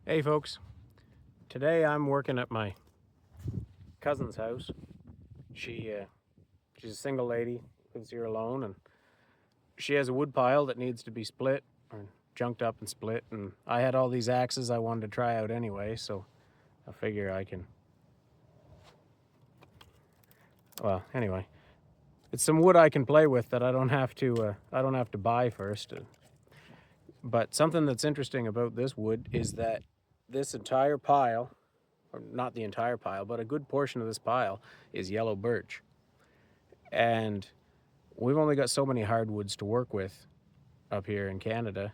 Hey folks, today I'm working at my cousin's house. She's a single lady, lives here alone, and she has a wood pile that needs to be split or junked up and split. And I had all these axes I wanted to try out anyway, so I figure I can. Well, anyway, it's some wood I can play with that I don't have to. I don't have to buy first. But something that's interesting about this wood is that this entire pile, or not the entire pile, but a good portion of this pile is yellow birch. And we've only got so many hardwoods to work with up here in Canada.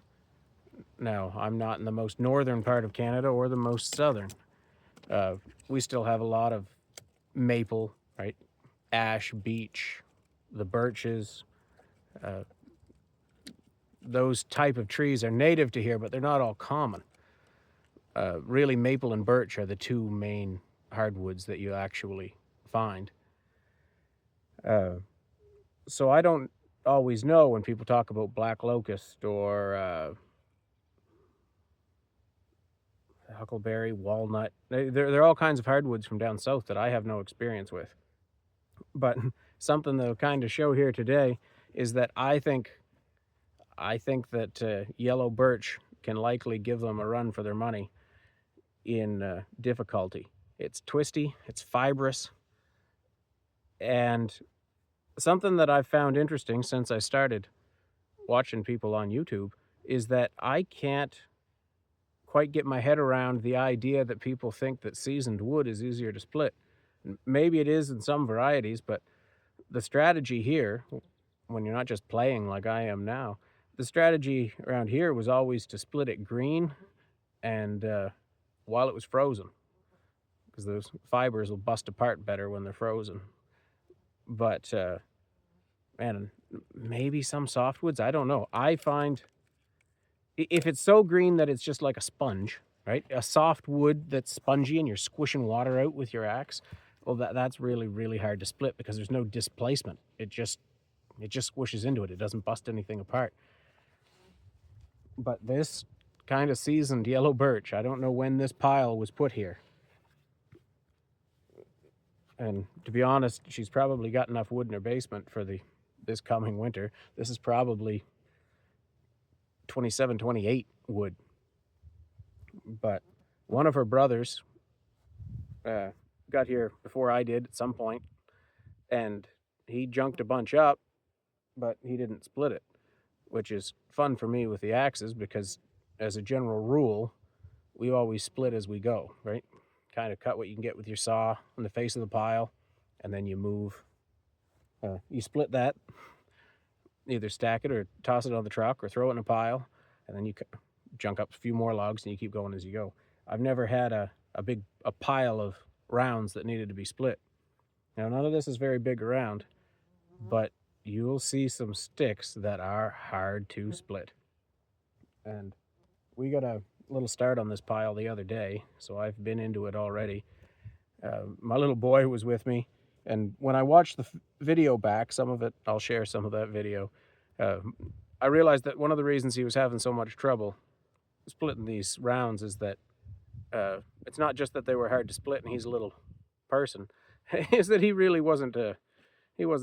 Now, I'm not in the most northern part of Canada or the most southern. We still have a lot of maple, right? Ash, beech, the birches. Those type of trees are native to here, but they're not all common. Really, maple and birch are the two main hardwoods that you actually find. So I don't always know when people talk about black locust or huckleberry, walnut. They're all kinds of hardwoods from down south that I have no experience with. But something that'll kind of show here today is that I think that yellow birch can likely give them a run for their money in difficulty. It's twisty, it's fibrous, and something that I've found interesting since I started watching people on YouTube is that I can't quite get my head around the idea that people think that seasoned wood is easier to split. Maybe it is in some varieties, but the strategy here, when you're not just playing like I am now, the strategy around here was always to split it green and while it was frozen, because those fibers will bust apart better when they're frozen. But man, maybe some softwoods, I don't know. I find if it's so green that it's just like a sponge, right? A soft wood that's spongy and you're squishing water out with your axe, well, that's really, really hard to split because there's no displacement. It just squishes into it. It doesn't bust anything apart. But this kind of seasoned yellow birch, I don't know when this pile was put here. And to be honest, she's probably got enough wood in her basement for this coming winter. This is probably 27, 28 wood. But one of her brothers got here before I did at some point, and he junked a bunch up, but he didn't split it, which is fun for me with the axes because, as a general rule, we always split as we go, right? Kind of cut what you can get with your saw on the face of the pile, and then you move. You split that, either stack it or toss it on the truck or throw it in a pile, and then you junk up a few more logs and you keep going as you go. I've never had a pile of rounds that needed to be split. Now, none of this is very big around, but you'll see some sticks that are hard to split. And we got a little start on this pile the other day, so I've been into it already. My little boy was with me, and when I watched the video back, some of it, I'll share some of that video, I realized that one of the reasons he was having so much trouble splitting these rounds is that it's not just that they were hard to split and he's a little person, is that he really wasn't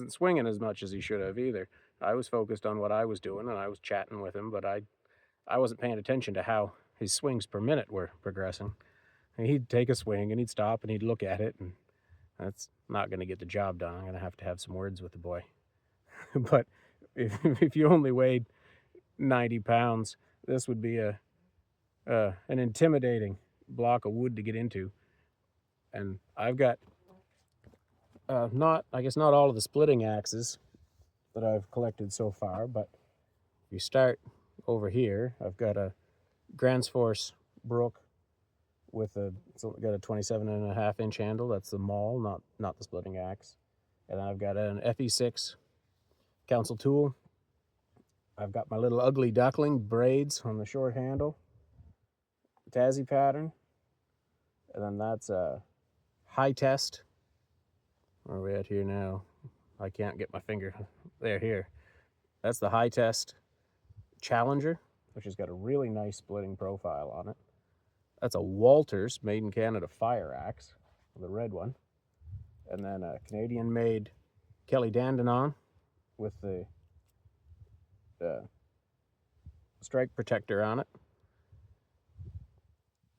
swinging as much as he should have either. I was focused on what I was doing and I was chatting with him, but I wasn't paying attention to how his swings per minute were progressing. And he'd take a swing and he'd stop and he'd look at it, and that's not going to get the job done. I'm going to have some words with the boy. But if you only weighed 90 pounds, this would be an intimidating block of wood to get into. And I've got not all of the splitting axes that I've collected so far, but if you start over here, I've got a Grants Force Brook with it's got a 27.5-inch handle. That's the maul, not the splitting axe. And then I've got an FE6 council tool. I've got my little ugly duckling braids on the short handle, Tassie pattern, and then that's a high test. Where are we at here now? I can't get my finger here. That's the high test Challenger, which has got a really nice splitting profile on it. That's a Walters made in Canada fire axe, the red one. And then a Canadian-made Kelly Dandenong with the strike protector on it.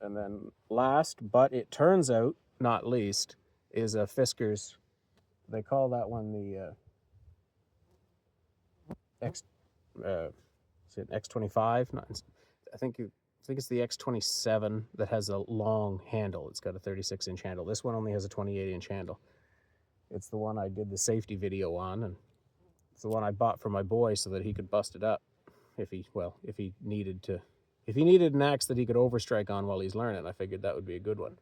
And then last, but it turns out not least, is a Fisker's. They call that one the X. Is it X25? No, I think it's the X27 that has a long handle. It's got a 36-inch handle. This one only has a 28-inch handle. It's the one I did the safety video on, and it's the one I bought for my boy so that he could bust it up if he needed an axe that he could overstrike on while he's learning. I figured that would be a good one.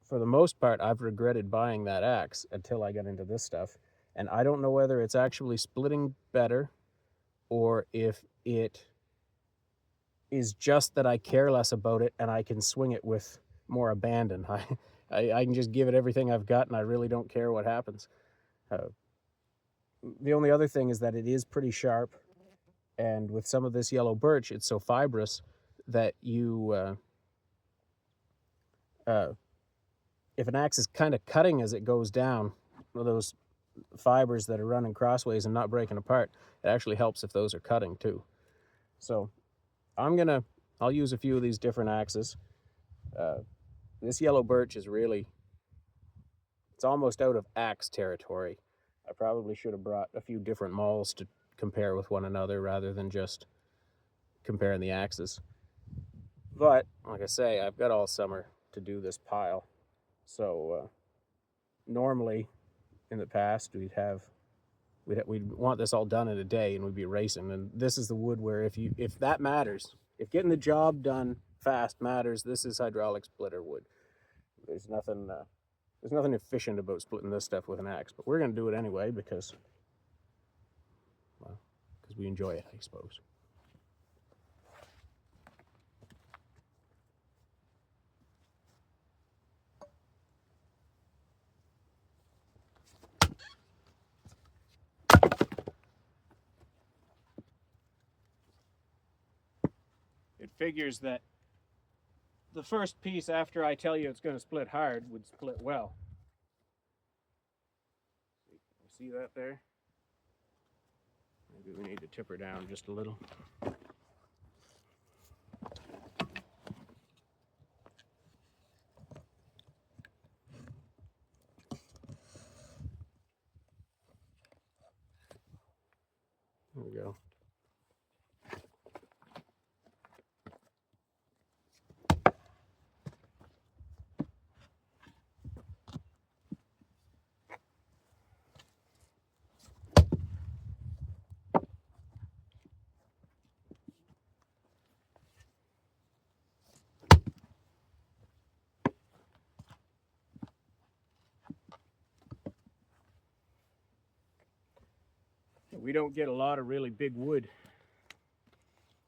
For the most part, I've regretted buying that axe until I got into this stuff, and I don't know whether it's actually splitting better or if it is just that I care less about it and I can swing it with more abandon. I can just give it everything I've got and I really don't care what happens. The only other thing is that it is pretty sharp, and with some of this yellow birch, it's so fibrous that you, if an axe is kind of cutting as it goes down, those fibers that are running crossways and not breaking apart, it actually helps if those are cutting too. So I'll use a few of these different axes. This yellow birch is really, it's almost out of axe territory. I probably should have brought a few different mauls to compare with one another rather than just comparing the axes. But like I say, I've got all summer to do this pile. So normally in the past we'd want this all done in a day and we'd be racing. And this is the wood where if that matters, if getting the job done fast matters, this is hydraulic splitter wood. There's nothing efficient about splitting this stuff with an axe, but we're going to do it anyway because we enjoy it, I suppose. It figures that the first piece after I tell you it's going to split hard would split well. You see that there? Maybe we need to tip her down just a little. There we go. We don't get a lot of really big wood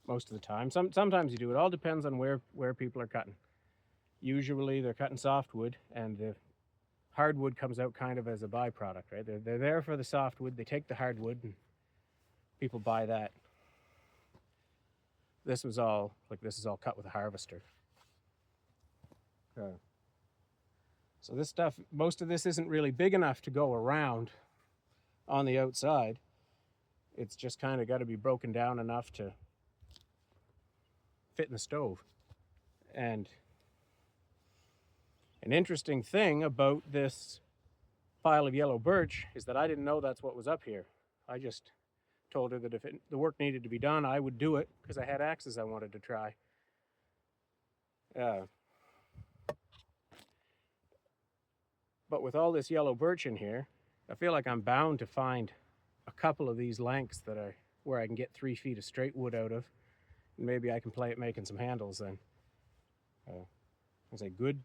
most of the time. Sometimes you do. It all depends on where people are cutting. Usually they're cutting softwood, and the hardwood comes out kind of as a byproduct, right? They're there for the softwood. They take the hardwood, and people buy that. This is all cut with a harvester. So this stuff, most of this isn't really big enough to go around on the outside. It's just kind of got to be broken down enough to fit in the stove. And an interesting thing about this pile of yellow birch is that I didn't know that's what was up here. I just told her that if the work needed to be done, I would do it because I had axes I wanted to try. But with all this yellow birch in here, I feel like I'm bound to find a couple of these lengths that are where I can get 3 feet of straight wood out of. And maybe I can play at making some handles then. I say good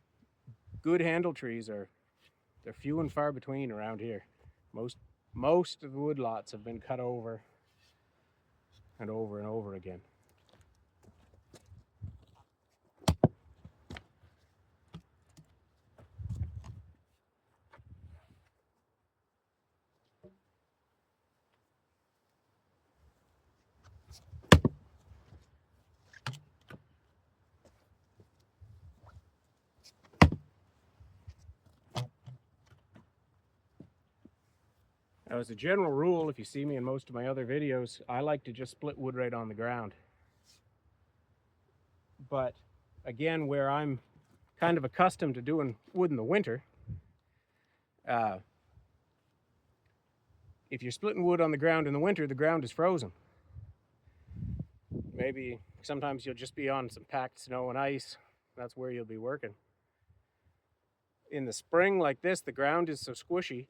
handle trees they're few and far between around here. Most of the wood lots have been cut over and over and over again. Now, as a general rule, if you see me in most of my other videos, I like to just split wood right on the ground. But again, where I'm kind of accustomed to doing wood in the winter, if you're splitting wood on the ground in the winter, the ground is frozen. Maybe sometimes you'll just be on some packed snow and ice. That's where you'll be working. In the spring like this, the ground is so squishy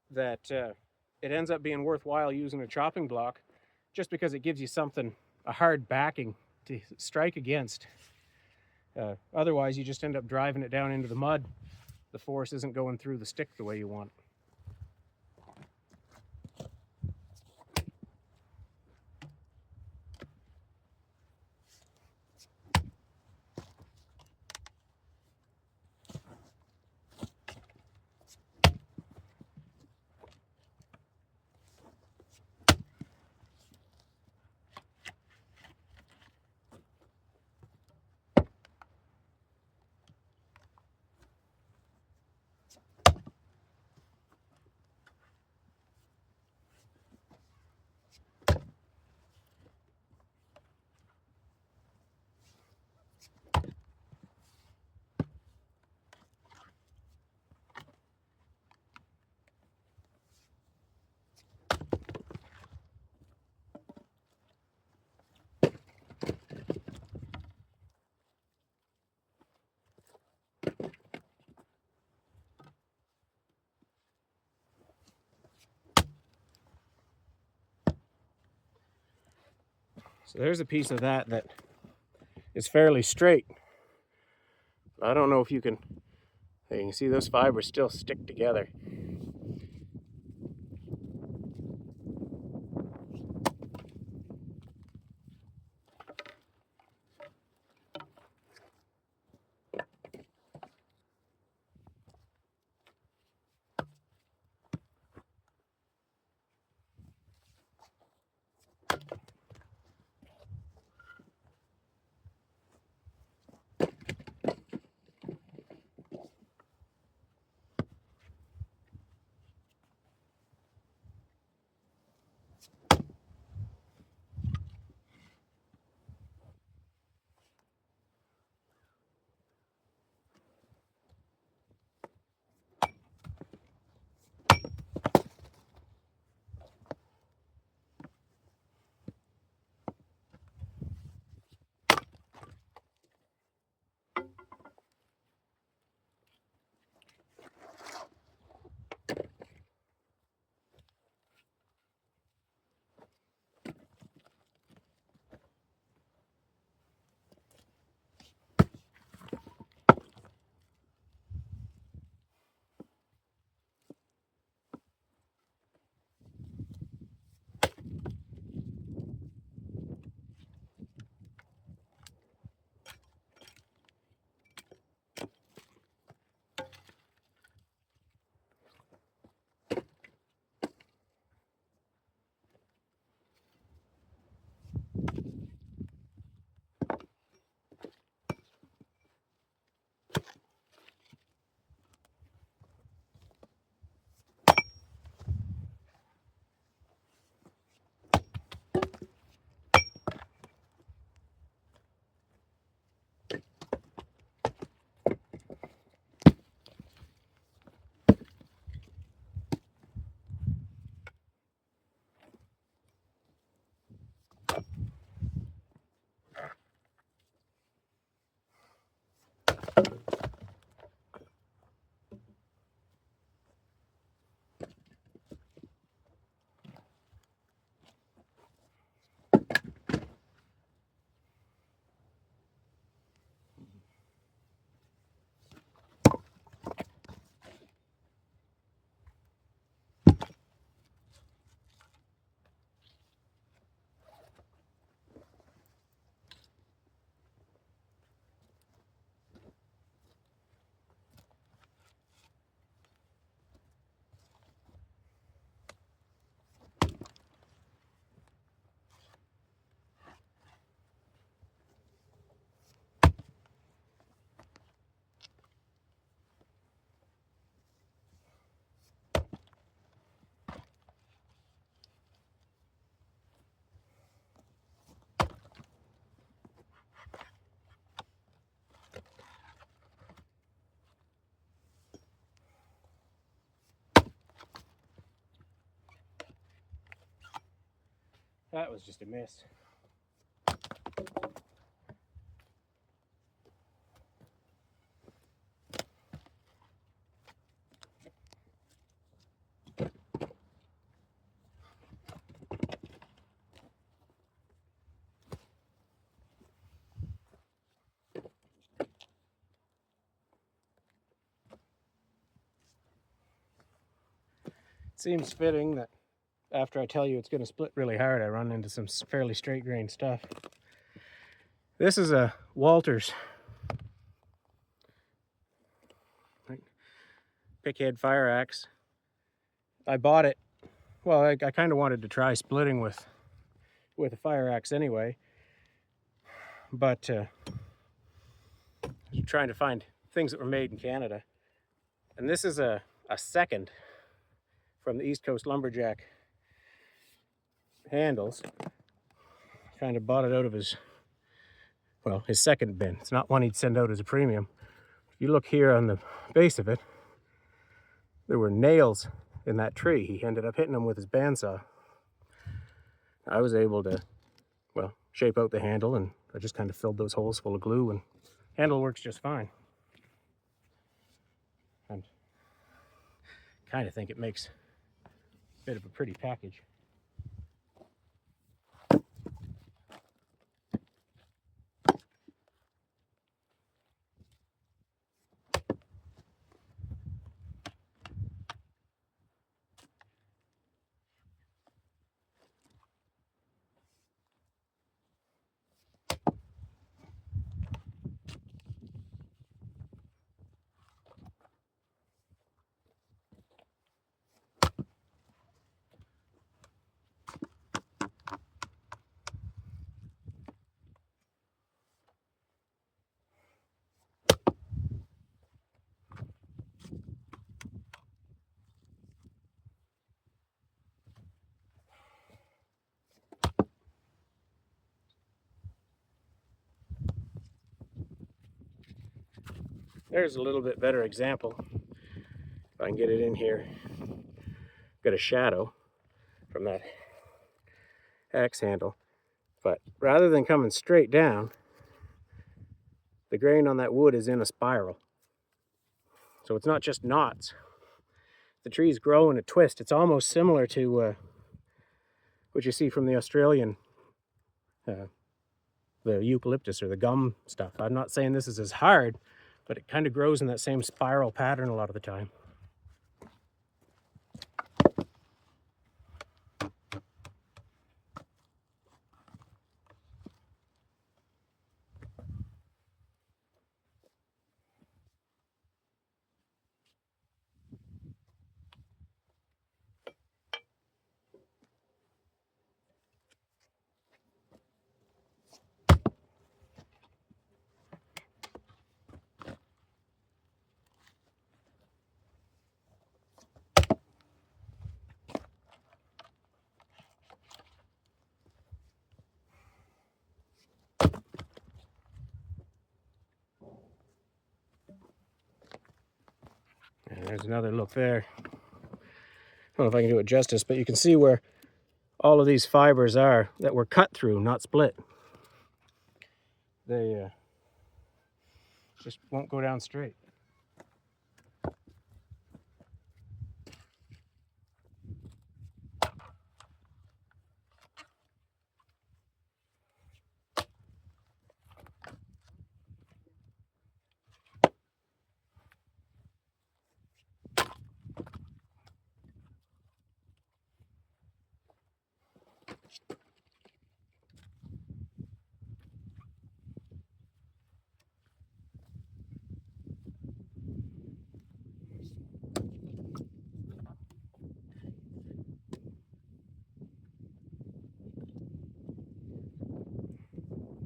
that it ends up being worthwhile using a chopping block just because it gives you something, a hard backing to strike against. Otherwise, you just end up driving it down into the mud. The force isn't going through the stick the way you want. So there's a piece of that is fairly straight. I don't know if you can see those fibers still stick together. That was just a miss. It seems fitting that after I tell you it's going to split really hard, I run into some fairly straight grain stuff. This is a Walters pickhead fire axe. I bought it, well, I kind of wanted to try splitting with a fire axe anyway, but trying to find things that were made in Canada. And this is a second from the East Coast Lumberjack handles. Kind of bought it out of his second bin. It's not one he'd send out as a premium. If you look here on the base of it, there were nails in that tree. He ended up hitting them with his bandsaw. I was able to, shape out the handle, and I just kind of filled those holes full of glue, and handle works just fine. I kind of think it makes a bit of a pretty package. There's a little bit better example. If I can get it in here. Got a shadow from that axe handle. But rather than coming straight down, the grain on that wood is in a spiral. So it's not just knots. The trees grow in a twist. It's almost similar to what you see from the Australian, the eucalyptus or the gum stuff. I'm not saying this is as hard, but it kind of grows in that same spiral pattern a lot of the time. And there's another look there. I don't know if I can do it justice, but you can see where all of these fibers are that were cut through, not split. They just won't go down straight.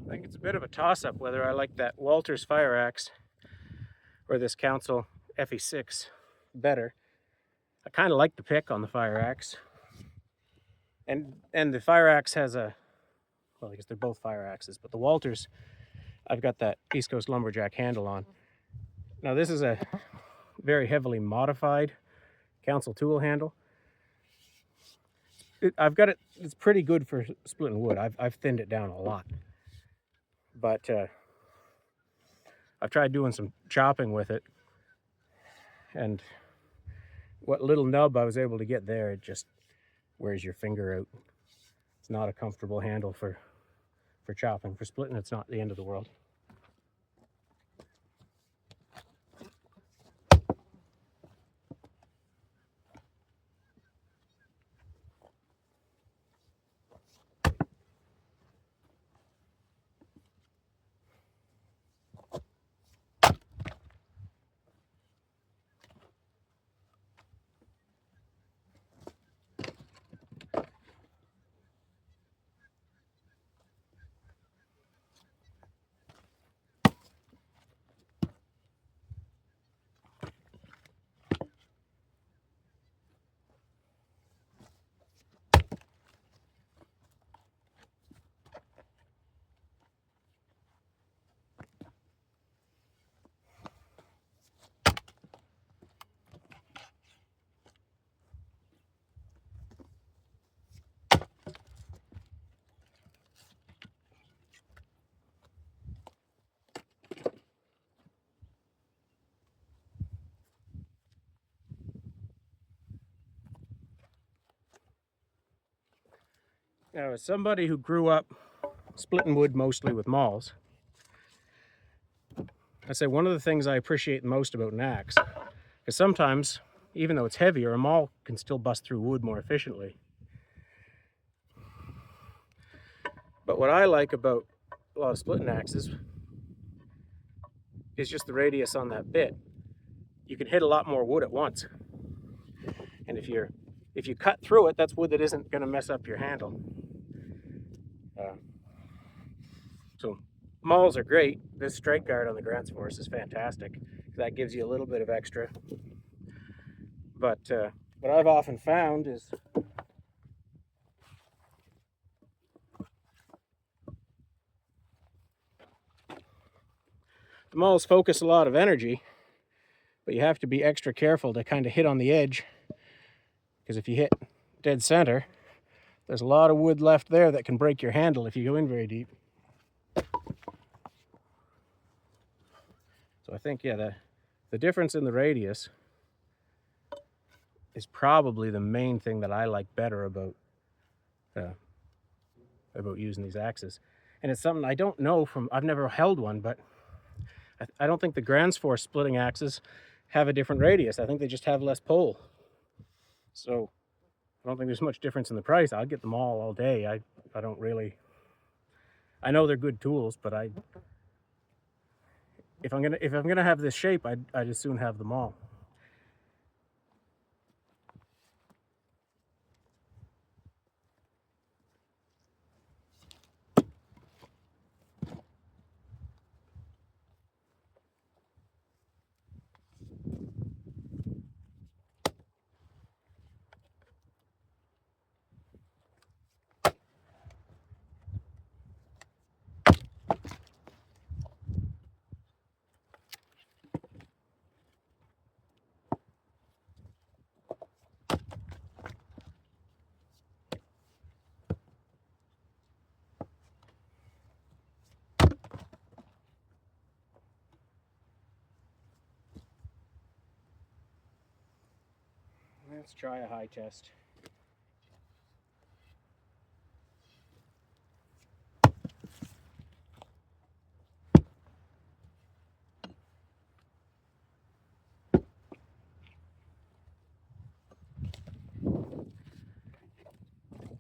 I think it's a bit of a toss-up whether I like that Walters fire axe or this Council FE6 better. I kind of like the pick on the fire axe. And the fire axe has a, I guess they're both fire axes, but the Walters, I've got that East Coast Lumberjack handle on. Now this is a very heavily modified Council tool handle. I've got it. It's pretty good for splitting wood. I've thinned it down a lot, but I've tried doing some chopping with it, and what little nub I was able to get there, it just wears your finger out. It's not a comfortable handle for chopping. For splitting, it's not the end of the world. Now, as somebody who grew up splitting wood mostly with mauls, I say one of the things I appreciate most about an axe, because sometimes, even though it's heavier, a maul can still bust through wood more efficiently. But what I like about a lot of splitting axes is just the radius on that bit. You can hit a lot more wood at once. And if you cut through it, that's wood that isn't going to mess up your handle. So mauls are great. This strike guard on the Grants Force is fantastic. That gives you a little bit of extra. But what I've often found is the mauls focus a lot of energy, but you have to be extra careful to kind of hit on the edge, because if you hit dead center, there's a lot of wood left there that can break your handle if you go in very deep. So I think, yeah, the difference in the radius is probably the main thing that I like better about using these axes. And it's something I don't know I've never held one, but I don't think the Grants Force splitting axes have a different radius. I think they just have less pole. So I don't think there's much difference in the price. I'll get them all day. I don't really. I know they're good tools, but if I'm gonna have this shape, I'd as soon have them all. Let's try a high test.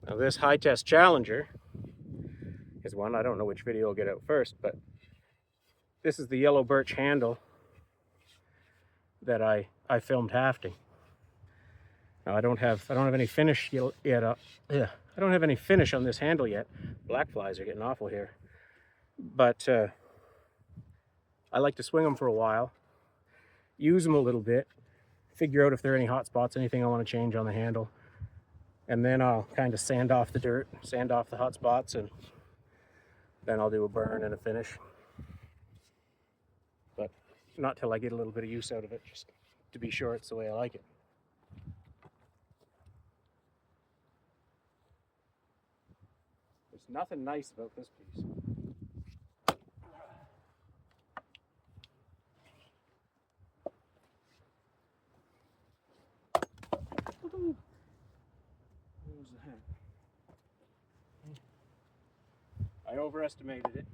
Now this high test Challenger is one, I don't know which video will get out first, but this is the yellow birch handle that I filmed hafting. Now I don't have any finish yet. I don't have any finish on this handle yet. Black flies are getting awful here. But I like to swing them for a while, use them a little bit, figure out if there are any hot spots, anything I want to change on the handle. And then I'll kind of sand off the dirt, sand off the hot spots, and then I'll do a burn and a finish. But not till I get a little bit of use out of it, just to be sure it's the way I like it. nothing nice about this piece. Where's the head? I overestimated it.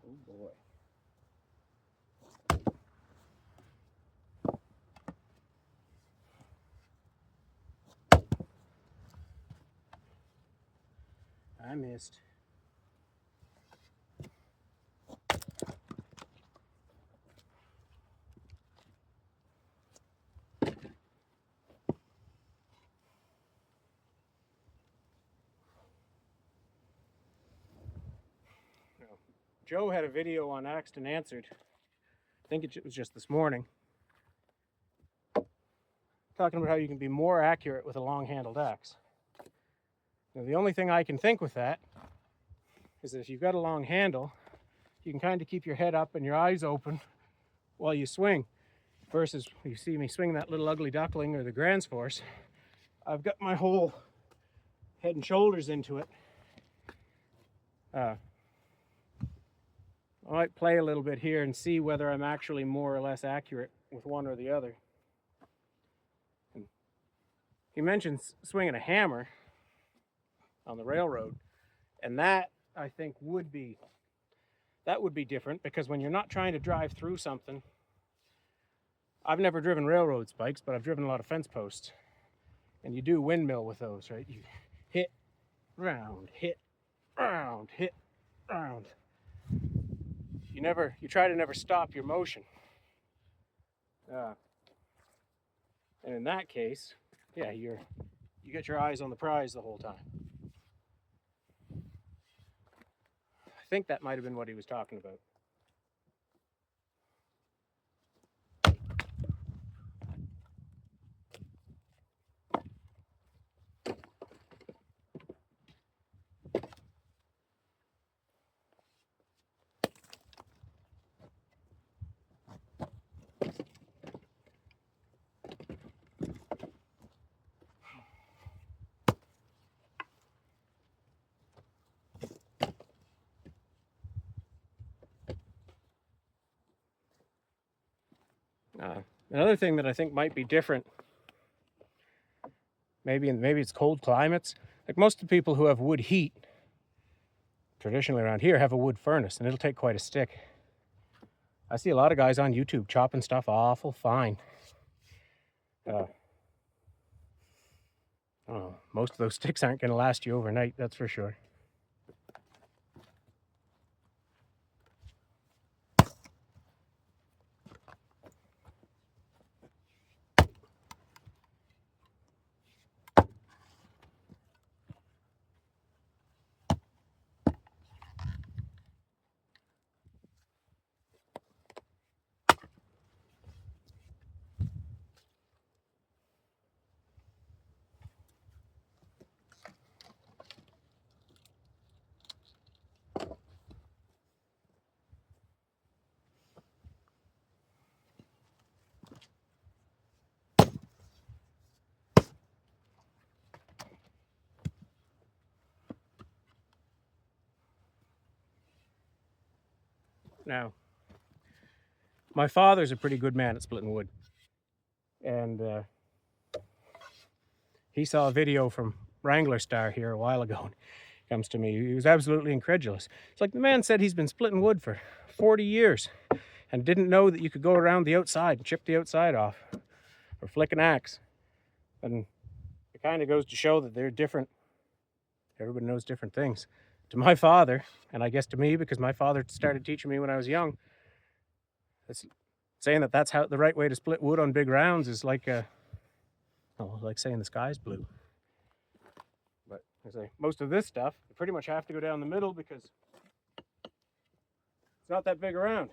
Oh boy. I missed. Joe had a video on Axed and Answered. I think it was just this morning. Talking about how you can be more accurate with a long-handled axe. Now, the only thing I can think with that is that if you've got a long handle, you can kind of keep your head up and your eyes open while you swing. Versus, you see me swing that little ugly duckling or the Grand's Force, I've got my whole head and shoulders into it. I might play a little bit here and see whether I'm actually more or less accurate with one or the other. And he mentions swinging a hammer on the railroad, and that I think would be different, because when you're not trying to drive through something, I've never driven railroad spikes, but I've driven a lot of fence posts, and you do windmill with those, right? You hit, round, hit, round, hit, round. You try to never stop your motion. And in that case, yeah, you get your eyes on the prize the whole time. I think that might have been what he was talking about. Another thing that I think might be different, maybe it's cold climates. Like most of the people who have wood heat, traditionally around here, have a wood furnace, and it'll take quite a stick. I see a lot of guys on YouTube chopping stuff awful fine. Most of those sticks aren't going to last you overnight, that's for sure. Now, my father's a pretty good man at splitting wood. And he saw a video from Wrangler Star here a while ago. And comes to me. He was absolutely incredulous. It's like the man said he's been splitting wood for 40 years and didn't know that you could go around the outside and chip the outside off or flick an axe. And it kind of goes to show that they're different. Everybody knows different things. To my father, and I guess to me, because my father started teaching me when I was young, it's saying that that's how the right way to split wood on big rounds is like like saying the sky's blue. But I say most of this stuff, you pretty much have to go down the middle because it's not that big around.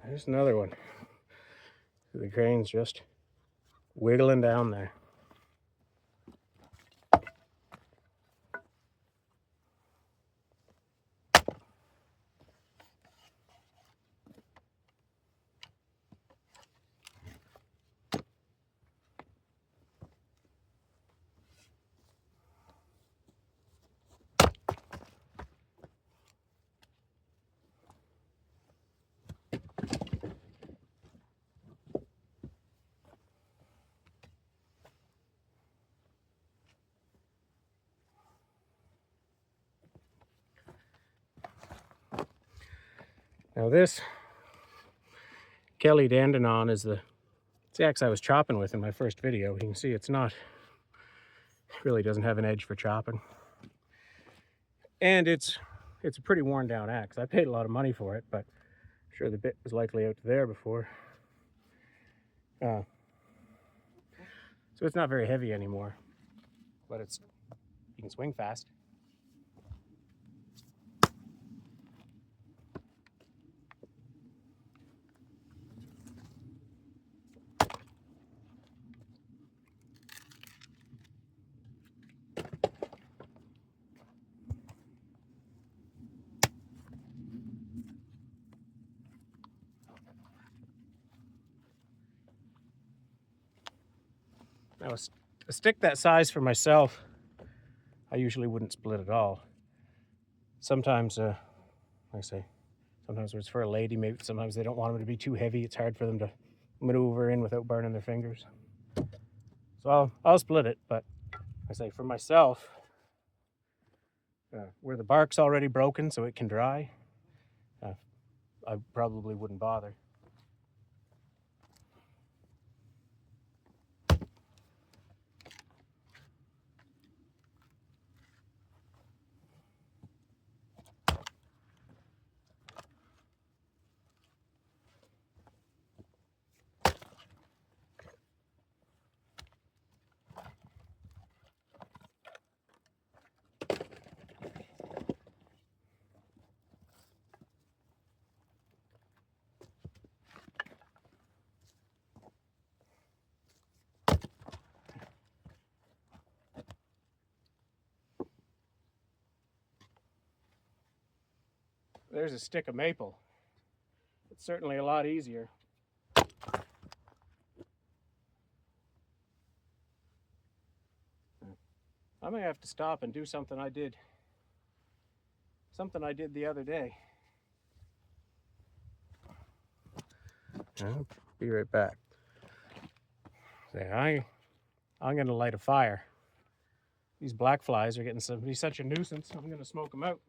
There's another one. The crane's just wiggling down there. Now this Kelly Dandenong is the axe I was chopping with in my first video. You can see it really doesn't have an edge for chopping. And it's a pretty worn down axe. I paid a lot of money for it, but I'm sure the bit was likely out there before. So it's not very heavy anymore, but you can swing fast. Now a stick that size for myself, I usually wouldn't split at all. Sometimes, like I say, sometimes when it's for a lady, maybe sometimes they don't want them to be too heavy. It's hard for them to maneuver in without burning their fingers. So I'll split it, but I say for myself, where the bark's already broken so it can dry, I probably wouldn't bother. There's a stick of maple. It's certainly a lot easier. I may have to stop and do something I did the other day. I'll be right back. I'm gonna light a fire. These black flies are getting be such a nuisance. I'm gonna smoke them out.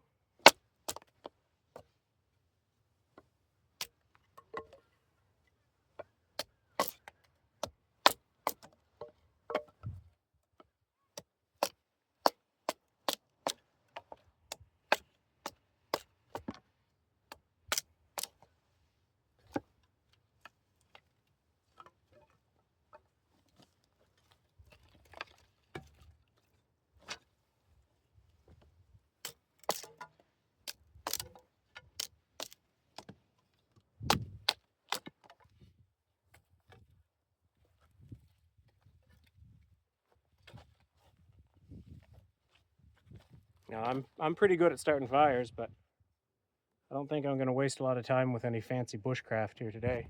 Now I'm pretty good at starting fires, but I don't think I'm going to waste a lot of time with any fancy bushcraft here today.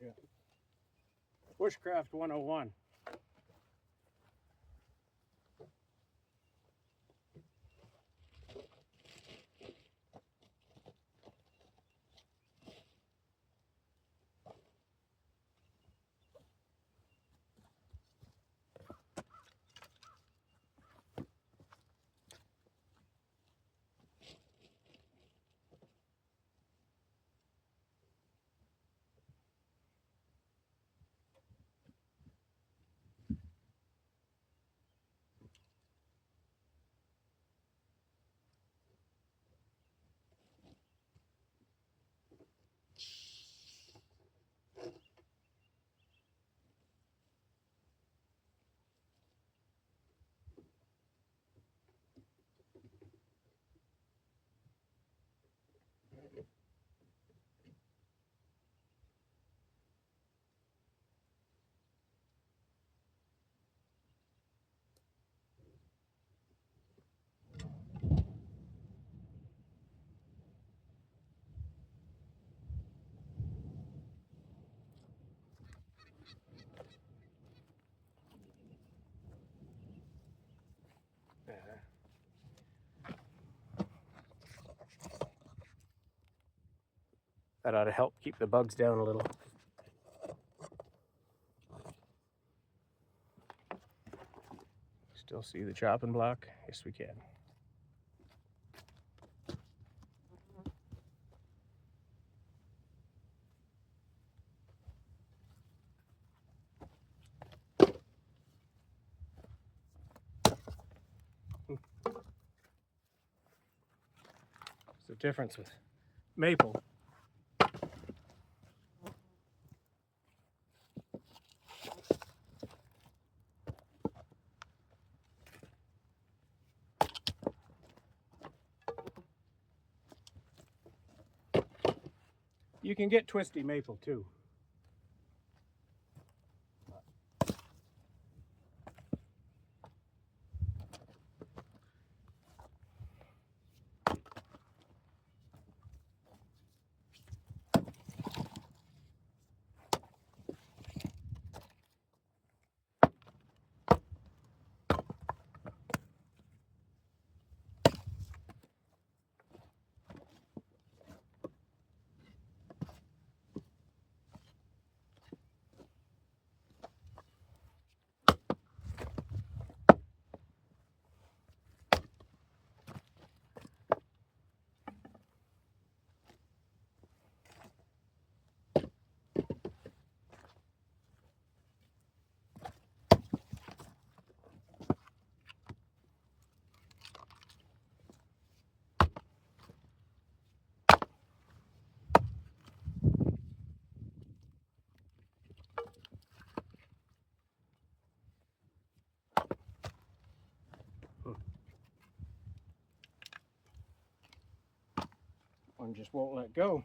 Yeah. Bushcraft 101. That ought to help keep the bugs down a little. Still see the chopping block? Yes, we can. It's the difference with maple. You can get twisty maple too. One just won't let go.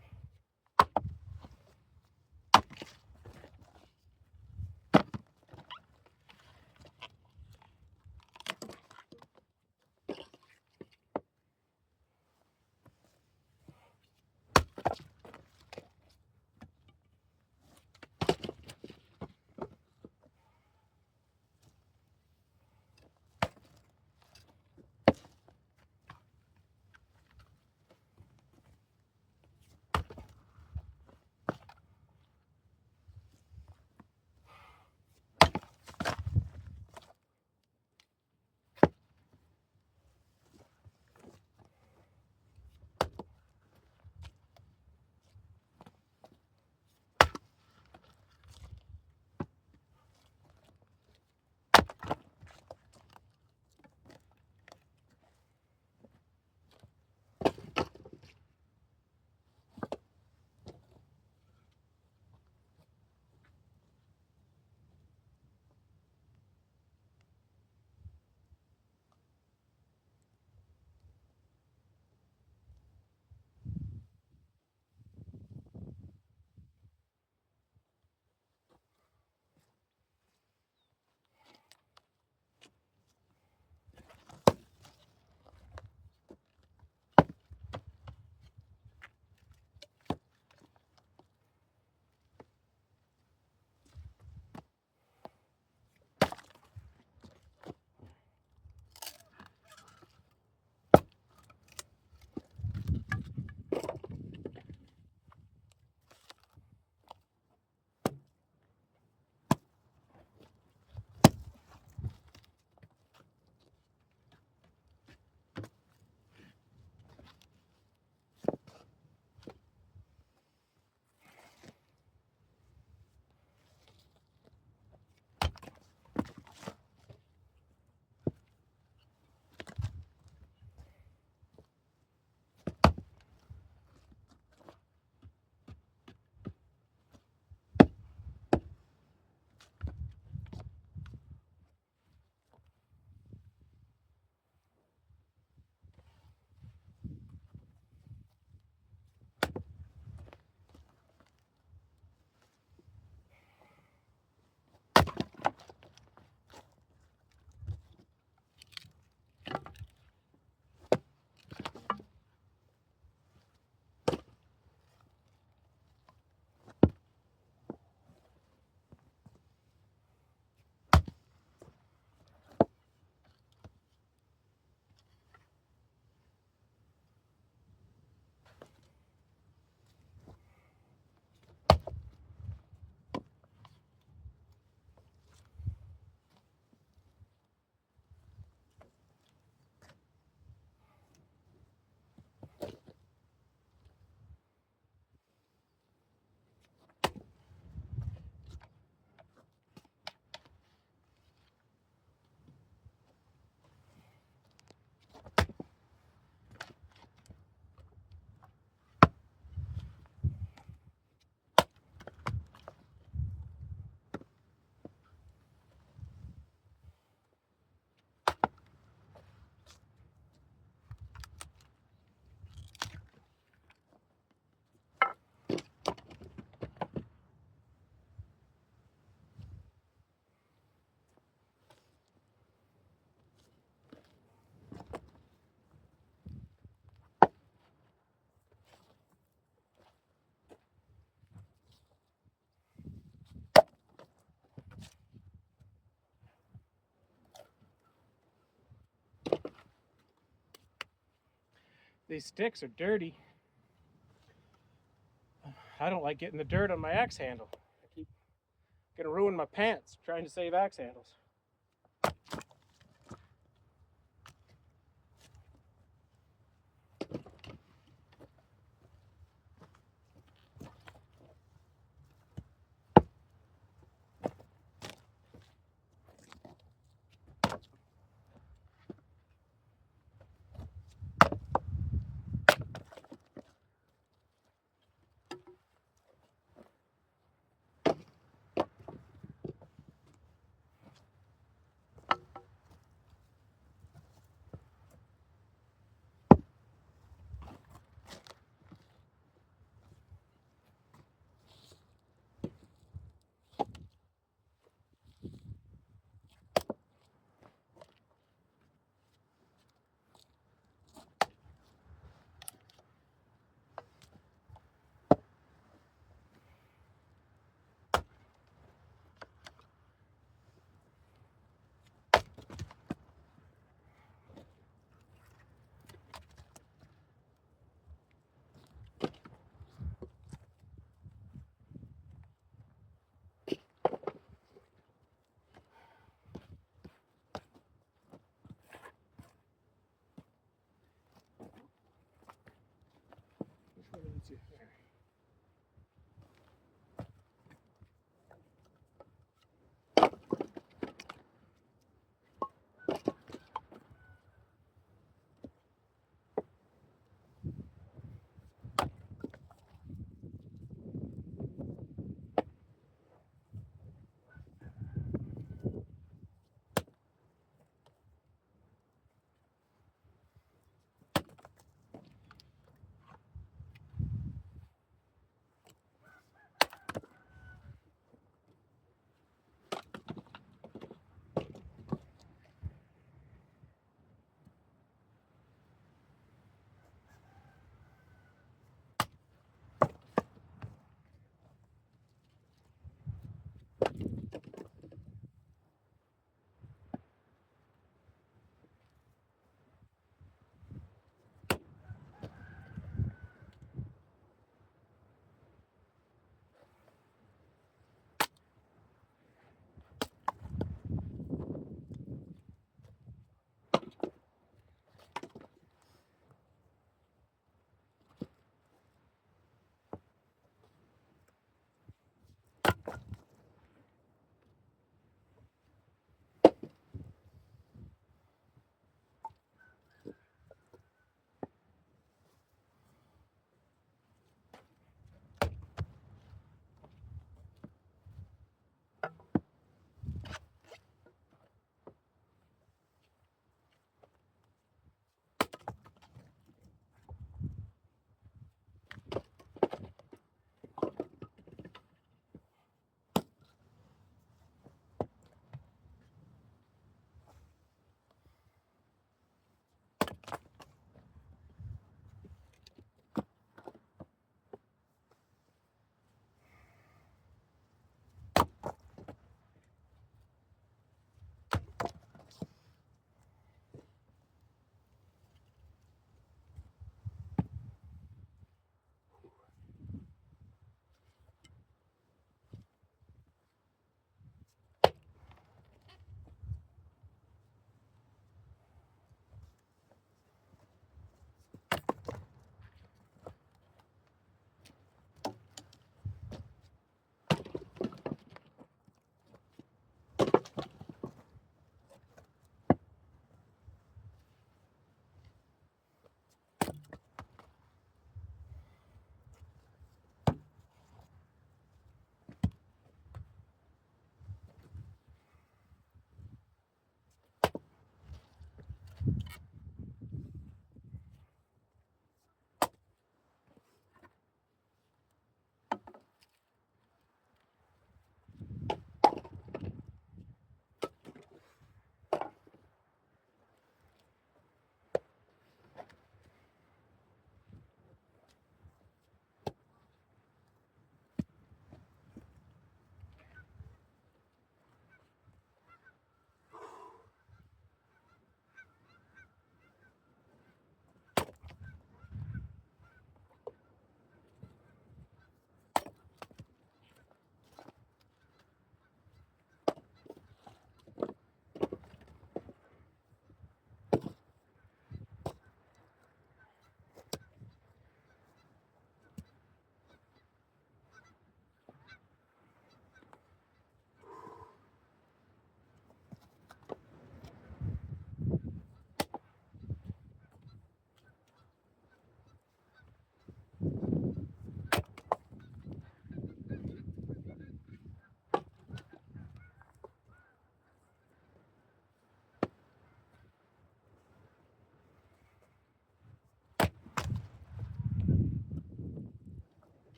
These sticks are dirty. I don't like getting the dirt on my axe handle. I keep gonna ruin my pants trying to save axe handles.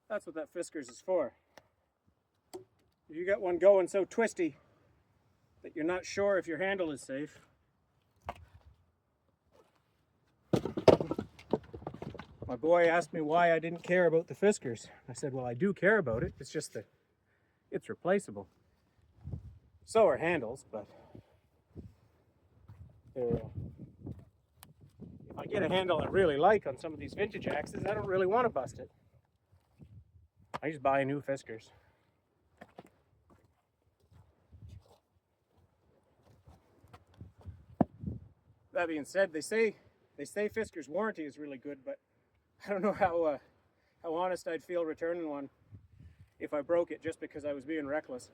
That's what that Fiskars is for. If you got one going so twisty that you're not sure if your handle is safe, my boy asked me why I didn't care about the Fiskars. I said, well, I do care about it. It's just that it's replaceable. So are handles, but if I get a handle I really like on some of these vintage axes, I don't really want to bust it. I just buy new Fiskars. That being said, they say Fiskars warranty is really good, but I don't know how honest I'd feel returning one if I broke it just because I was being reckless.